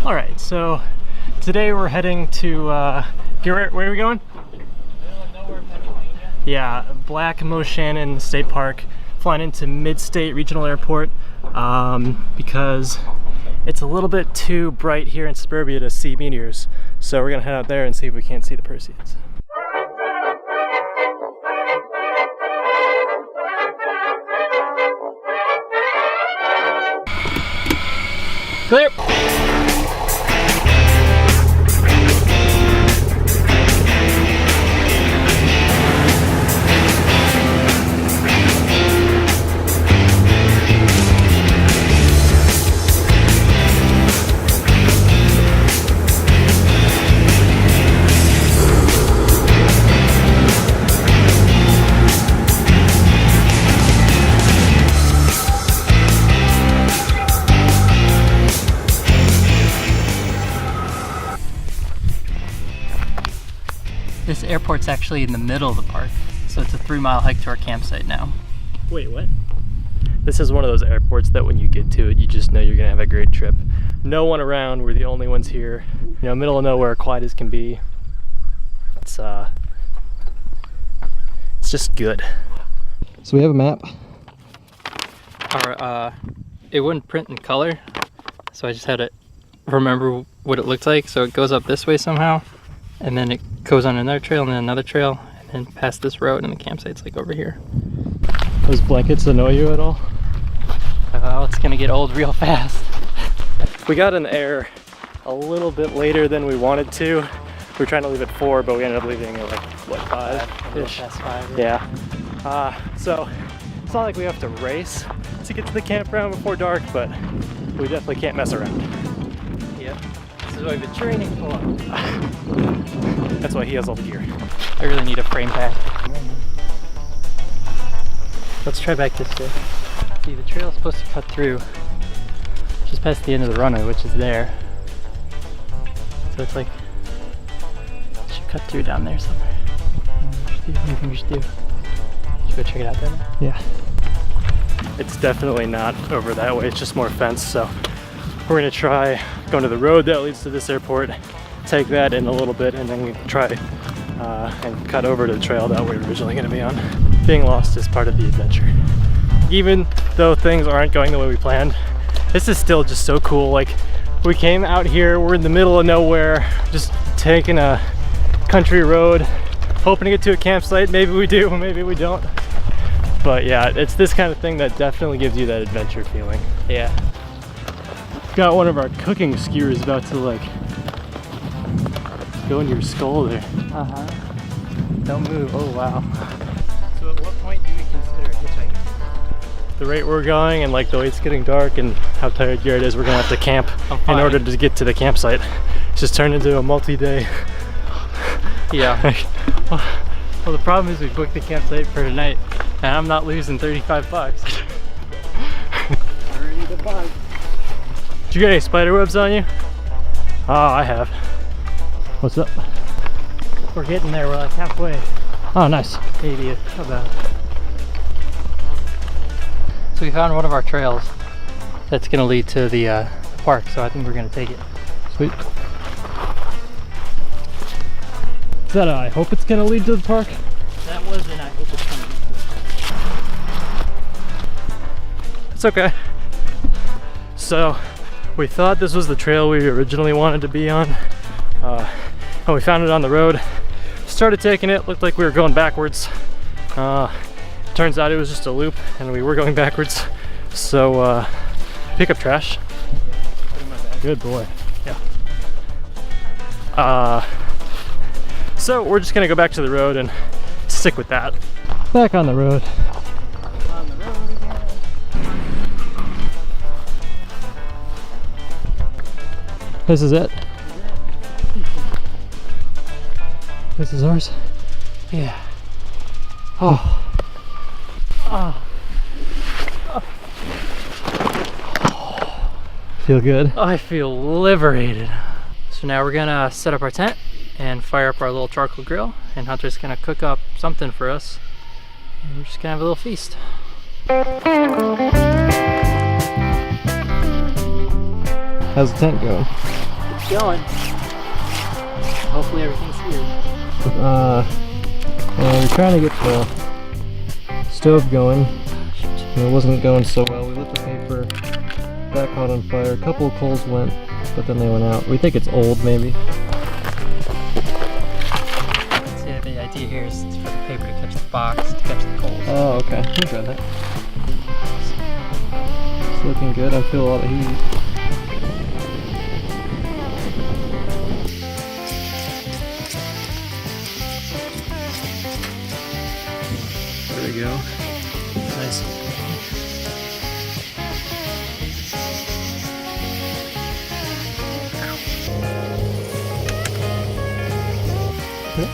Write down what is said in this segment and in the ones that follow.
All right, so today we're heading to, where are we going? Yeah, Black Moshannon State Park, flying into Mid-State Regional Airport because it's a little bit too bright here in suburbia to see meteors. So we're gonna head out there and see if we can't see the Perseids. Clear! This airport's actually in the middle of the park, so it's a 3-mile hike to our campsite now. Wait, what? This is one of those airports that when you get to it, you just know you're gonna have a great trip. No one around, we're the only ones here. You know, middle of nowhere, quiet as can be. It's just good. So we have a map. It wouldn't print in color, so I just had to remember what it looked like. So it goes up this way somehow, and then it goes on another trail and then another trail, and then past this road, and the campsite's like over here. Those blankets annoy you at all? Oh, it's gonna get old real fast. We got in the air a little bit later than we wanted to. We were trying to leave at 4, but we ended up leaving at like, what, 5-ish? Past 5. Yeah. So it's not like we have to race to get to the campground before dark, but we definitely can't mess around. Yep. This is what I've been training for. That's why he has all the gear. I really need a frame pack. Let's try back this way. See, the trail is supposed to cut through just past the end of the runway, which is there. So it's like, it should cut through down there somewhere. What do you think we should do? Should we go check it out then? Yeah. It's definitely not over that way, it's just more fence, so we're gonna try going to the road that leads to this airport, take that in a little bit, and then we can try and cut over to the trail that we were originally gonna be on. Being lost is part of the adventure. Even though things aren't going the way we planned, this is still just so cool. Like, we came out here, we're in the middle of nowhere, just taking a country road, hoping to get to a campsite. Maybe we do, maybe we don't. But yeah, it's this kind of thing that definitely gives you that adventure feeling. Yeah. Got one of our cooking skewers about to like go into your skull there. Uh-huh. Don't move. Oh, wow. So at what point do we consider hitchhiking? The rate we're going and like the way it's getting dark and how tired Garrett is, we're gonna have to camp in order to get to the campsite. It's just turned into a multi-day. Yeah. Well, the problem is we booked the campsite for tonight, and I'm not losing 35 bucks. Already the bug. Did you get any spider webs on you? Oh, I have. What's up? We're getting there, we're like halfway. Oh, nice. Maybe about. So we found one of our trails that's gonna lead to the park, so I think we're gonna take it. Sweet. Is that I hope it's gonna lead to the park? That was an I hope it's gonna lead to the park. It's okay. So, we thought this was the trail we originally wanted to be on. And we found it on the road. Started taking it, looked like we were going backwards. Turns out it was just a loop and we were going backwards. So, pick up trash. Good boy. Yeah. So we're just gonna go back to the road and stick with that. Back on the road. On the road again. This is it. This is ours? Yeah. Oh. Oh. Feel good? I feel liberated. So now we're gonna set up our tent and fire up our little charcoal grill, and Hunter's gonna cook up something for us, and we're just gonna have a little feast. How's the tent going? going. Hopefully everything's here. We're trying to get the stove going. And it wasn't going so well. We lit the paper, got caught on fire. A couple of coals went, but then they went out. We think it's old, maybe. See, the idea here is for the paper to catch the box, to catch the coals. Oh, okay. We'll try that. It's looking good. I feel a lot of heat. There we go. Nice.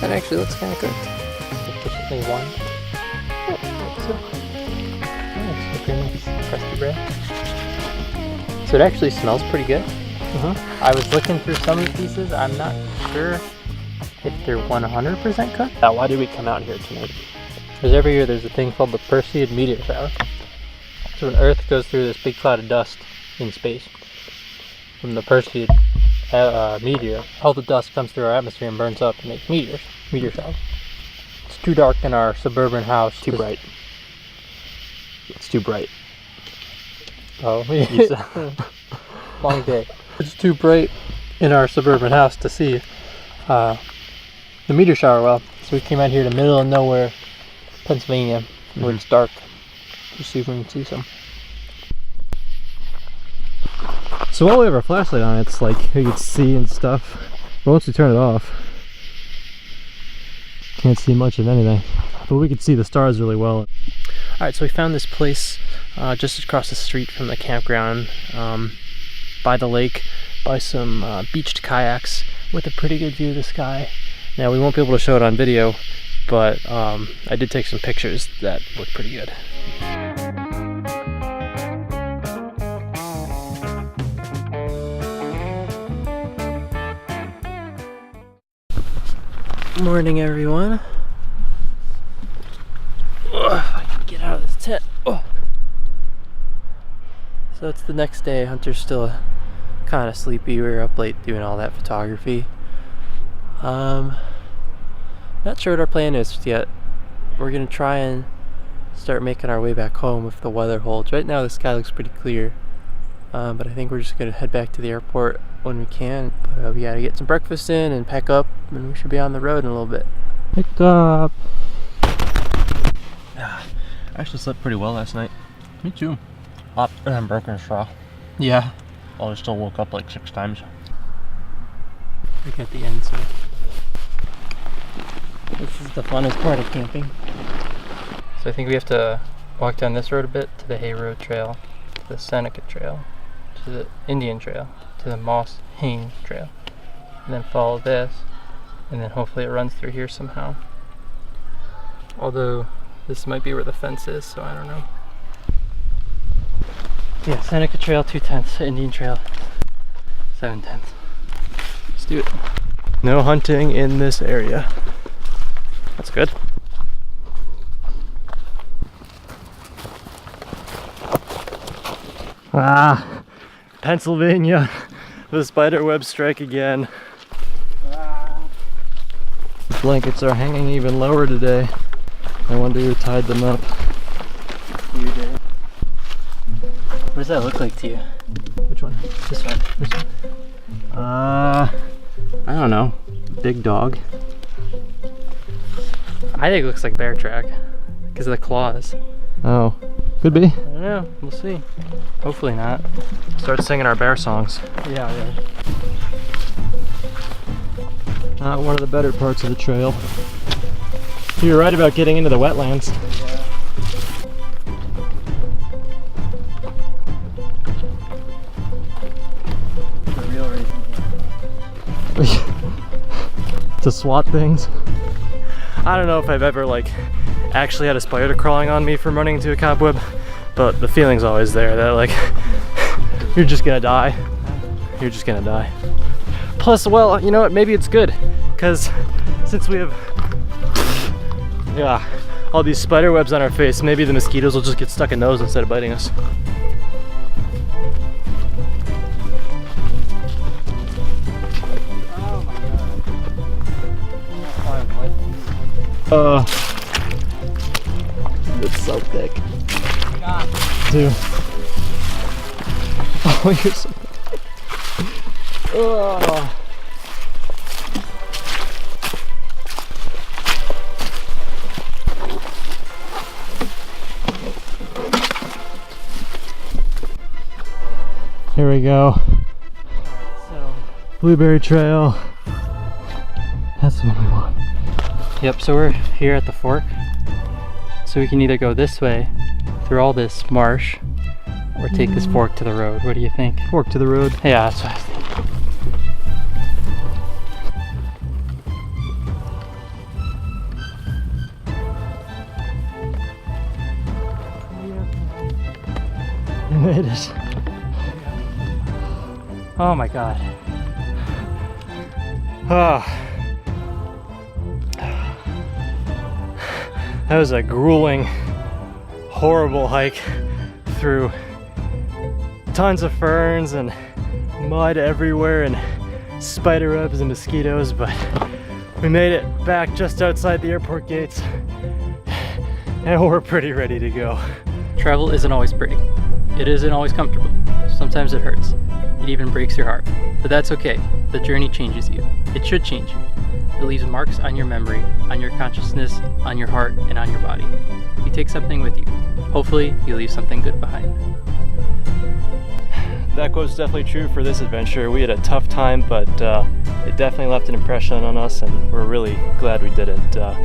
That actually looks kind of good. Efficiently one. Yeah, I think so. Nice. The pretty nice crusty bread. So it actually smells pretty good. I was looking through some of the pieces. I'm not sure if they're 100% cooked. Why did we come out here tonight? Because every year there's a thing called the Perseid meteor shower. So when Earth goes through this big cloud of dust in space, from the Perseid meteor, all the dust comes through our atmosphere and burns up and makes meteor shower. It's too dark in our suburban house. Too bright. It's too bright. Oh, long day. It's too bright in our suburban house to see the meteor shower well. So we came out here to middle of nowhere, Pennsylvania, where it's dark, to see if we can see some. So while we have our flashlight on, it's like you can see and stuff. But once we turn it off, can't see much of anything. But we can see the stars really well. Alright, so we found this place just across the street from the campground, by the lake, by some beached kayaks with a pretty good view of the sky. Now we won't be able to show it on video, but I did take some pictures that look pretty good. Morning, everyone. If I can get out of this tent. So it's the next day. Hunter's still kind of sleepy. We were up late doing all that photography. Not sure what our plan is yet. We're gonna try and start making our way back home if the weather holds. Right now the sky looks pretty clear, but I think we're just gonna head back to the airport when we can. But we gotta get some breakfast in and pack up, and we should be on the road in a little bit. Pick up. I actually slept pretty well last night. Me too. I'm broken a straw. Yeah. I still woke up like 6 times. Look at the end, so this is the funnest part of camping. So I think we have to walk down this road a bit to the Hay Road Trail, to the Seneca Trail, to the Indian Trail, to the Moss Hing Trail, and then follow this, and then hopefully it runs through here somehow. Although this might be where the fence is, so I don't know. Yeah, Seneca Trail 2/10, Indian Trail 7/10. Let's do it. No hunting in this area. That's good. Ah, Pennsylvania. The spider web strike again. The blankets are hanging even lower today. I wonder who tied them up. You did. What does that look like to you? Which one? This one. This one. I don't know. Big dog. I think it looks like bear track because of the claws. Oh, could be. I don't know. We'll see. Hopefully not. Start singing our bear songs. Yeah, yeah. Not one of the better parts of the trail. You were right about getting into the wetlands. The real reason. To swat things. I don't know if I've ever actually had a spider crawling on me from running into a cobweb, but the feeling's always there that you're just gonna die. You're just gonna die. Plus, well, you know what, maybe it's good, because since we have all these spider webs on our face, maybe the mosquitoes will just get stuck in those instead of biting us. It's so thick. Dude. Oh, you're so oh. Here we go. So, Blueberry Trail. That's the one we want. yep, so we're here at the fork. So we can either go this way through all this marsh or take this fork to the road. What do you think? Fork to the road. Yeah, that's what I was thinking. We made it. Oh my god. Ah. That was a grueling, horrible hike through tons of ferns and mud everywhere and spider webs and mosquitoes, but we made it back just outside the airport gates and we're pretty ready to go. Travel isn't always pretty. It isn't always comfortable. Sometimes it hurts. It even breaks your heart. But that's okay. The journey changes you. It should change you. It leaves marks on your memory, on your consciousness, on your heart, and on your body. You take something with you. Hopefully, you leave something good behind. That quote's definitely true for this adventure. We had a tough time, but it definitely left an impression on us, and we're really glad we did it.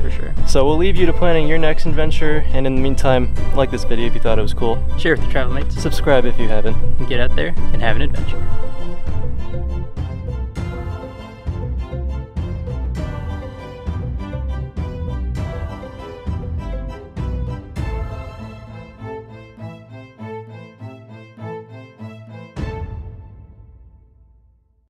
For sure. So we'll leave you to planning your next adventure, and in the meantime, like this video if you thought it was cool. Share with your travel mates Subscribe if you haven't. and get out there and have an adventure.